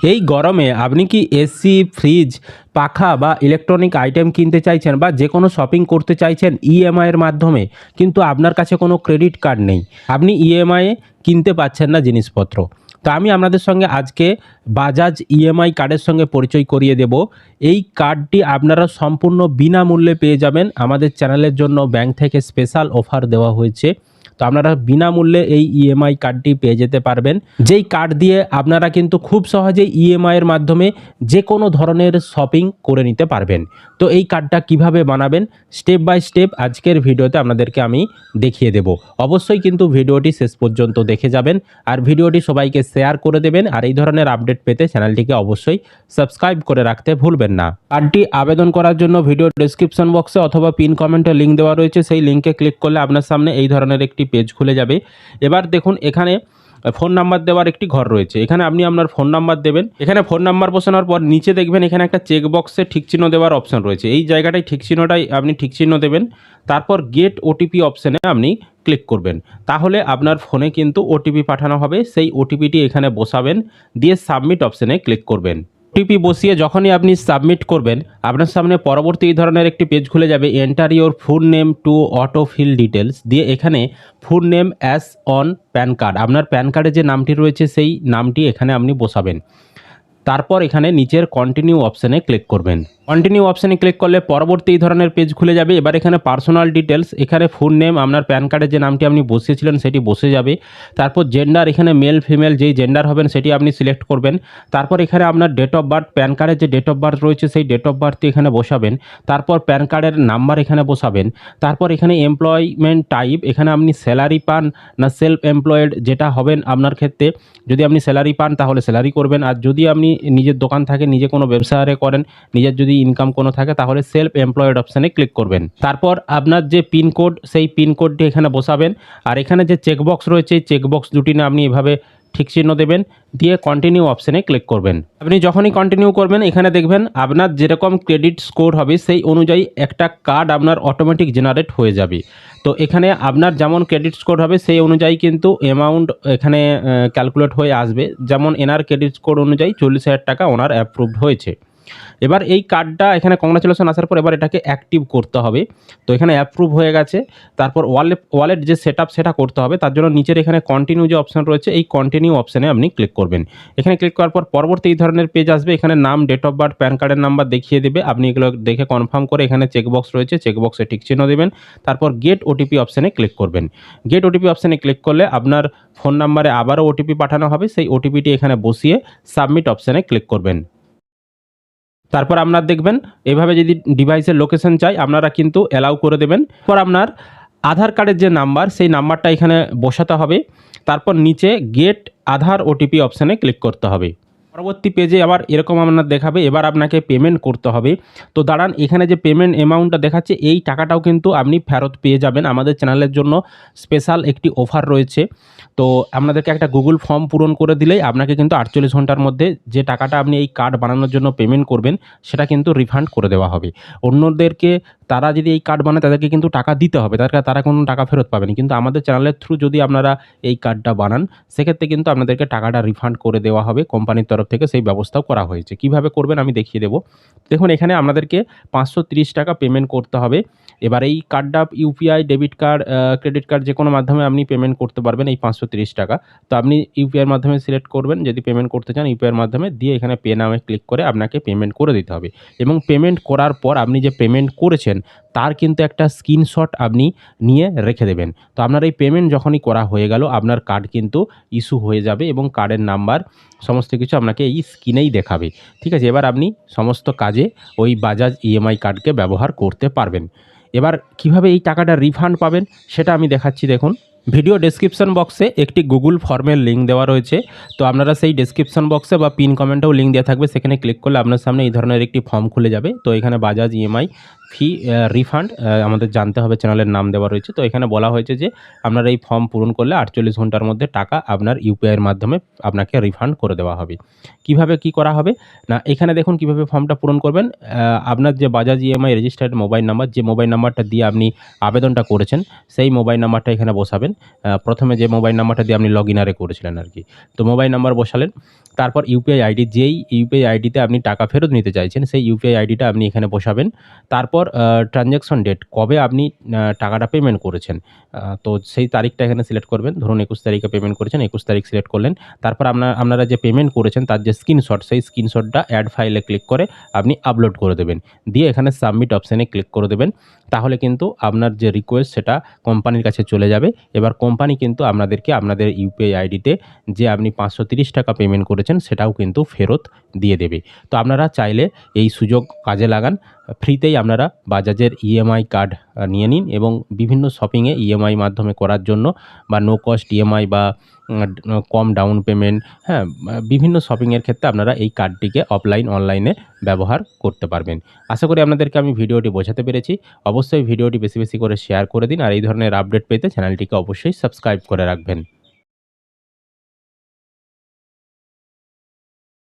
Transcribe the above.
এই গরমে আপনি কি এসি, ফ্রিজ, পাখা বা ইলেকট্রনিক আইটেম কিনতে চাইছেন বা যে কোনো শপিং করতে চাইছেন ইএমআইয়ের মাধ্যমে, কিন্তু আপনার কাছে কোনো ক্রেডিট কার্ড নেই, আপনি ইএমআইয়ে কিনতে পাচ্ছেন না জিনিসপত্র। তো আমি আপনাদের সঙ্গে আজকে বাজাজ ইএমআই কার্ডের সঙ্গে পরিচয় করিয়ে দেব। এই কার্ডটি আপনারা সম্পূর্ণ বিনামূল্যে পেয়ে যাবেন। আমাদের চ্যানেলের জন্য ব্যাংক থেকে স্পেশাল অফার দেওয়া হয়েছে। তো আপনারা বিনামূল্যে এই ইএমআই কার্ডটি পেয়ে যেতে পারবেন, যেই কার্ড দিয়ে আপনারা কিন্তু খুব সহজেই ইএমআইয়ের মাধ্যমে যে কোনো ধরনের শপিং করে নিতে পারবেন। তো এই কার্ডটা কিভাবে বানাবেন স্টেপ বাই স্টেপ আজকের ভিডিওতে আপনাদেরকে আমি দেখিয়ে দেব। অবশ্যই কিন্তু ভিডিওটি শেষ পর্যন্ত দেখে যাবেন, আর ভিডিওটি সবাইকে শেয়ার করে দেবেন। আর এই ধরনের আপডেট পেতে চ্যানেলটিকে অবশ্যই সাবস্ক্রাইব করে রাখতে ভুলবেন না। কার্ডটি আবেদন করার জন্য ভিডিও ডেসক্রিপশন বক্সে অথবা পিন কমেন্টে লিঙ্ক দেওয়া রয়েছে, সেই লিঙ্কে ক্লিক করলে আপনার সামনে এই ধরনের একটি পেজ খুলে যাবে। এবার দেখুন, এখানে ফোন নাম্বার দেওয়ার একটি ঘর রয়েছে। এখানে আপনি আপনার ফোন নাম্বার দেবেন। এখানে ফোন নাম্বার বসানোর পর নিচে দেখবেন এখানে একটা চেক বক্সে ঠিক চিহ্ন দেওয়ার অপশন রয়েছে। এই জায়গাটায় ঠিক চিহ্নটাই আপনি ঠিক চিহ্ন দেবেন। তারপর গেট ওটিপি অপশানে আপনি ক্লিক করবেন। তাহলে আপনার ফোনে কিন্তু ওটিপি পাঠানো হবে। সেই ওটিপিটি এখানে বসাবেন, দিয়ে সাবমিট অপশানে ক্লিক করবেন। ওটিপি বসিয়ে যখনই আপনি সাবমিট করবেন, আপনার সামনে পরবর্তী এই ধরনের একটি পেজ খুলে যাবে। Enter your full name to auto fill details, দিয়ে এখানে full name as on PAN card, আপনার প্যান কার্ডে যে নামটি রয়েছে সেই নামটি এখানে আপনি বসাবেন। তারপর এখানে নিচের কন্টিনিউ অপশানে ক্লিক করবেন। কন্টিনিউ অপশানে ক্লিক করলে পরবর্তী এই ধরনের পেজ খুলে যাবে। এবার এখানে পার্সোনাল ডিটেলস, এখানে ফুল নেম, আপনার প্যান কার্ডে যে নামটি আপনি বসিয়েছিলেন সেটি বসে যাবে। তারপর জেন্ডার, এখানে মেল ফিমেল যেই জেন্ডার হবেন সেটি আপনি সিলেক্ট করবেন। তারপর এখানে আপনার ডেট অফ বার্থ, প্যান কার্ডের যে ডেট অফ বার্থ রয়েছে সেই ডেট অফ বার্থটি এখানে বসাবেন। তারপর প্যান কার্ডের নাম্বার এখানে বসাবেন। তারপর এখানে এমপ্লয়মেন্ট টাইপ, এখানে আপনি স্যালারি পান না সেলফ এমপ্লয়েড যেটা হবেন আপনার ক্ষেত্রে। যদি আপনি স্যালারি পান তাহলে স্যালারি করবেন, আর যদি আপনি নিজের দোকান থাকে, নিজে কোনো ব্যবসা করেন, নিজের যদি ইনকাম কোনো থাকে তাহলে সেলফ এমপ্লয়েড অপশানে ক্লিক করবেন। তারপর আপনার যে পিনকোড সেই পিনকোডটি এখানে বসাবেন। আর এখানে যে চেকবক্স রয়েছে এই চেকবক্স দুটি না আপনি এভাবে ঠিক চিহ্ন দেবেন, দিয়ে কন্টিনিউ অপশানে ক্লিক করবেন। আপনি যখনই কন্টিনিউ করবেন এখানে দেখবেন আপনার যেরকম ক্রেডিট স্কোর হবে সেই অনুযায়ী একটা কার্ড আপনার অটোমেটিক জেনারেট হয়ে যাবে। তো এখানে আপনার যেমন ক্রেডিট স্কোর হবে সেই অনুযায়ী কিন্তু অ্যামাউন্ট এখানে ক্যালকুলেট হয়ে আসবে। যেমন এনার ক্রেডিট স্কোর অনুযায়ী 40,000 টাকা ওনার অ্যাপ্রুভড হয়েছে। এবার এই কার্ডটা এখানে কংগ্রাচুলেশন আসার পর এবার এটাকে অ্যাক্টিভ করতে হবে। তো এখানে অ্যাপ্রুভ হয়ে গেছে। তারপর ওয়ালেট যে সেটআপ সেটা করতে হবে, তার জন্য নিচের এখানে কন্টিনিউ যে অপশন রয়েছে এই কন্টিনিউ অপশানে আপনি ক্লিক করবেন। এখানে ক্লিক করার পর পরবর্তী এই ধরনের পেজ আসবে। এখানে নাম, ডেট অফ বার্থ, প্যান কার্ডের নাম্বার দেখিয়ে দেবে। আপনি এগুলো দেখে কনফার্ম করে এখানে চেকবক্স রয়েছে, চেকবক্সে ঠিক চিহ্ন দেবেন। তারপর গেট ওটিপি অপশানে ক্লিক করবেন। গেট ওটিপি অপশানে ক্লিক করলে আপনার ফোন নাম্বারে আবারও ওটিপি পাঠানো হবে। সেই ওটিপিটি এখানে বসিয়ে সাবমিট অপশানে ক্লিক করবেন। তারপর আপনার দেখবেন এভাবে যদি ডিভাইসের লোকেশন চাই আপনারা কিন্তু অ্যালাউ করে দেবেন। পর আপনার আধার কার্ডের যে নাম্বার সেই নাম্বারটা এখানে বসাতে হবে। তারপর নিচে গেট আধার ওটিপি অপশানে ক্লিক করতে হবে। পরবর্তী পেজে আবার এরকম আপনার দেখাবে, এবার আপনাকে পেমেন্ট করতে হবে। তো দাঁড়ান, এখানে যে পেমেন্ট অ্যামাউন্টটা দেখাচ্ছে এই টাকাটাও কিন্তু আপনি ফেরত পেয়ে যাবেন। আমাদের চ্যানেলের জন্য স্পেশাল একটি অফার রয়েছে। তো আপনাদেরকে একটা গুগল ফর্ম পূরণ করে দিলেই আপনাকে কিন্তু 48 ঘন্টার মধ্যে যে টাকাটা আপনি এই কার্ড বানানোর জন্য পেমেন্ট করবেন সেটা কিন্তু রিফান্ড করে দেওয়া হবে। অন্যদেরকে তারা যদি এই কার্ড বানায় তাদেরকে কিন্তু টাকা দিতে হবে, তারা কোনো টাকা ফেরত পাবেন। কিন্তু আমাদের চ্যানেলের থ্রু যদি আপনারা এই কার্ডটা বানান সেক্ষেত্রে কিন্তু আপনাদেরকে টাকাটা রিফান্ড করে দেওয়া হবে। কোম্পানির তরফ থেকে সেই ব্যবস্থাও করা হয়েছে। কিভাবে করবেন আমি দেখিয়ে দেবো। দেখুন, এখানে আপনাদেরকে 530 টাকা পেমেন্ট করতে হবে। এবার এই কার্ডটা UPI, debit card, credit card যে কোনো মাধ্যমে আপনি পেমেন্ট করতে পারবেন এই 530 টাকা। তো আপনি ইউপিআইয়ের মাধ্যমে সিলেক্ট করবেন যদি পেমেন্ট করতে চান ইউপিআইয়ের মাধ্যমে, দিয়ে এখানে পে নামে ক্লিক করে আপনাকে পেমেন্ট করে দিতে হবে। এবং পেমেন্ট করার পর আপনি যে পেমেন্ট করেছেন তার কিন্তু একটা স্ক্রিনশট আপনি নিয়ে রেখে দেবেন। তো আপনার এই পেমেন্ট যখনই করা হয়ে গেল আপনার কার্ড কিন্তু ইস্যু হয়ে যাবে এবং কার্ডের নাম্বার সমস্ত কিছু আপনাকে এই স্ক্রিনেই দেখাবে। ঠিক আছে, এবার আপনি সমস্ত কাজে ওই বাজাজ ইএমআই কার্ডকে ব্যবহার করতে পারবেন। এবার কিভাবে এই টাকাটা রিফান্ড পাবেন সেটা আমি দেখাচ্ছি। দেখুন, ভিডিও ডেসক্রিপশন বক্সে একটি গুগল ফর্মের লিঙ্ক দেওয়া রয়েছে। তো আপনারা সেই ডেসক্রিপশন বক্সে বা পিন কমেন্টেও লিঙ্ক দেওয়া থাকবে, সেখানে ক্লিক করলে আপনার সামনে এই ধরনের একটি ফর্ম খুলে যাবে। তো এখানে বাজাজ ইএমআই ফি রিফান্ড আমাদের জানতে হবে, চ্যানেলের নাম দেওয়া রয়েছে। তো এখানে বলা হয়েছে যে আপনারা এই ফর্ম পূরণ করলে 48 ঘন্টার মধ্যে টাকা আপনার ইউপিআইয়ের মাধ্যমে আপনাকে রিফান্ড করে দেওয়া হবে। কিভাবে কি করা হবে? না, এখানে দেখুন কিভাবে ফর্মটা পূরণ করবেন। আপনার যে Bajaj EMI registered mobile number, যে মোবাইল নাম্বারটা দিয়ে আপনি আবেদনটা করেছেন, সেই মোবাইল নাম্বারটা এখানে বসাবেন। প্রথমে যে মোবাইল নাম্বারটা দিয়ে আপনি লগইনারে করেছিলেন আরকি। তো মোবাইল নাম্বার বসালেন। তারপর ইউপিআই আইডি, যেই ইউপিআই আইডিতে আপনি টাকা ফেরত নিতে চাইছেন, সেই ইউপিআই আইডিটা আপনি এখানে বসাবেন। তারপর ট্রান্সেকশন ডেট, কবে আপনি টাকাটা পেমেন্ট করেছেন, তো সেই তারিখটা এখানে সিলেক্ট করবেন। ধরুন 21 তারিখে পেমেন্ট করেছেন, 21 তারিখ সিলেক্ট করলেন। তারপর আপনারা যে পেমেন্ট করেছেন তার যে স্ক্রিনশট, সেই স্ক্রিনশটটা অ্যাড ফাইলে ক্লিক করে আপনি আপলোড করে দেবেন। দিয়ে এখানে সাবমিট অপশানে ক্লিক করে দেবেন। তাহলে কিন্তু আপনার যে রিকোয়েস্ট সেটা কোম্পানির কাছে চলে যাবে। এবার কোম্পানি কিন্তু আপনাদেরকে আপনাদের ইউপিআই আইডিতে যে আপনি 530 টাকা পেমেন্ট করেছেন সেটাও কিন্তু ফেরত দিয়ে দেবে। তো আপনারা চাইলে এই সুযোগ কাজে লাগান। ফ্রিতেই আপনারা বাজাজের ইএমআই কার্ড নিয়ে নিন এবং বিভিন্ন শপিংয়ে ইএমআই মাধ্যমে করার জন্য বা নো কস্ট ইএমআই বা কম ডাউন পেমেন্ট, হ্যাঁ, বিভিন্ন শপিংয়ের ক্ষেত্রে আপনারা এই কার্ডটিকে অফলাইন অনলাইনে ব্যবহার করতে পারবেন। আশা করি আপনাদেরকে আমি ভিডিওটি বোঝাতে পেরেছি। অবশ্যই ভিডিওটি বেশি বেশি করে শেয়ার করে দিন, আর এই ধরনের আপডেট পেতে চ্যানেলটিকে অবশ্যই সাবস্ক্রাইব করে রাখবেন।